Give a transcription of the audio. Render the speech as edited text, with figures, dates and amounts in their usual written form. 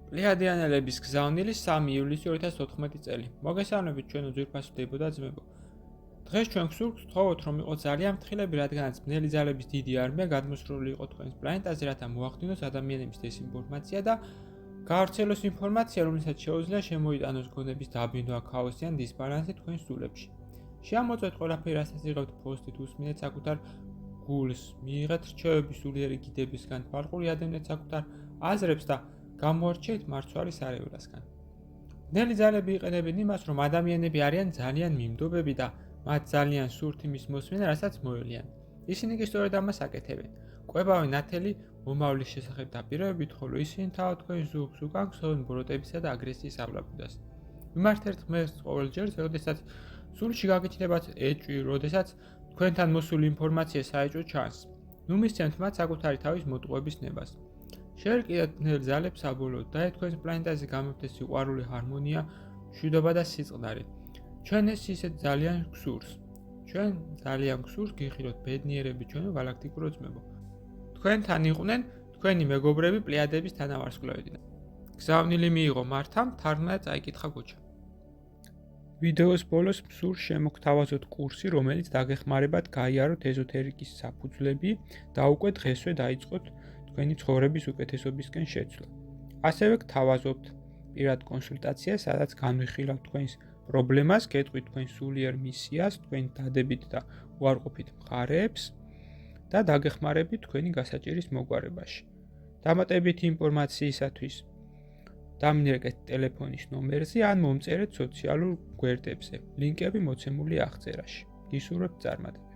პლიადიანელების გზავნილი 3 ივლისი 2014 წელი. მოგესალმებით ჩვენო ძვირფასო დებო და ძმებო. დღეს ჩვენ გსურვთ ვთხოვოთ, რომ იყოს ძალიან ფრთხილები, რადგანაც ბნელი ძალების დიდი არმია გადმოსროლი იყო თქვენს პლანეტაზე, რათა მოახდინოს ადამიანების დეзინფორმაცია და გაავრცელოს ინფორმაცია, რომელსაც შეუძლია შემოიტანოს გონების დაბინდვა, ქაოსი ან დისბალანსი თქვენს სულებში. შეამოწმეთ ყველაფერი, რასაც იღებთ პოსტით, უსმინეთ საკუთარ გულს, მიიღეთ რჩევები სულიერი გიდებისგან, თვალყური ადევნეთ საკუთარ აზრებს და გამოარჩიეთ მარცვალი სარეველასგან. ბნელი ძალები იყენებენ იმას, რომ ადამიანები არიან ძალიან მიმდობები და მათ ძალიან სურთ იმის მოსმენა, რასაც მოელიან. ისინი კი სწორედ ამას აკეთებენ. კვებავენ ათელი მომავლის შესახებ დაპირებებით, ხოლო ისინი თავად თქვენს ზურგს უკან ქსოვენ ბოროტებისა და აგრესიის ავლაბუდას. მიმართეთ ღმერთს ყოველ ჯერს, როდესაც სულში გაგიჩნდებათ ეჭვი, როდესაც თქვენთან მოსული ინფორმაცია საეჭვო ჩანს. ნუ მისცემთ მათ საკუთარი თავის მოტყუების ნებას. შეერკიდეთ ბნელ ძალებს საბოლოოდ და თქვენს პლანეტაზე გამეფდეს სიყვარული, ჰარმონია, მშვიდობა და სიწყნარი. ჩვენ ეს ისეთ ძალიან გსურს. ჩვენ ძალიან გსურს გიხილოთ ბედნიერები ჩვენო galaktikuro ძმებო. თქვენთან იყვნენ თქვენი მეგობრები პლიადების თანავარსკვლავედიდან. გზავნილი მიიღო მართამ, თარგმნა და წაიკითხა გოჩა. ვიდეოს ბოლოს მსურს შემოგთავაზოთ კურსი, რომელიც დაგეხმარებათ გაიაროთ ეზოთერიკის საფუძვლები და უკვე დღესვე დაიწყოთ თქვენი ცხოვრების უკეთესობისკენ შეცვლა. ასევე გთავაზობთ პირად კონსულტაციას, სადაც განვიხილავთ თქვენს პრობლემას, გეტყვით თქვენ სულიერ მისიას, თქვენი დადებით და უარყოფით მხარეებს და დაგეხმარებით თქვენი გასაჭირის მოგვარებაში. დამატებითი ინფორმაციისათვის დამინერგეთ ტელეფონის ნომერზე ან მომწერეთ სოციალურ გვერდებზე. ლინკები მოცემულია აღწერაში. გისურვებთ წარმატებას.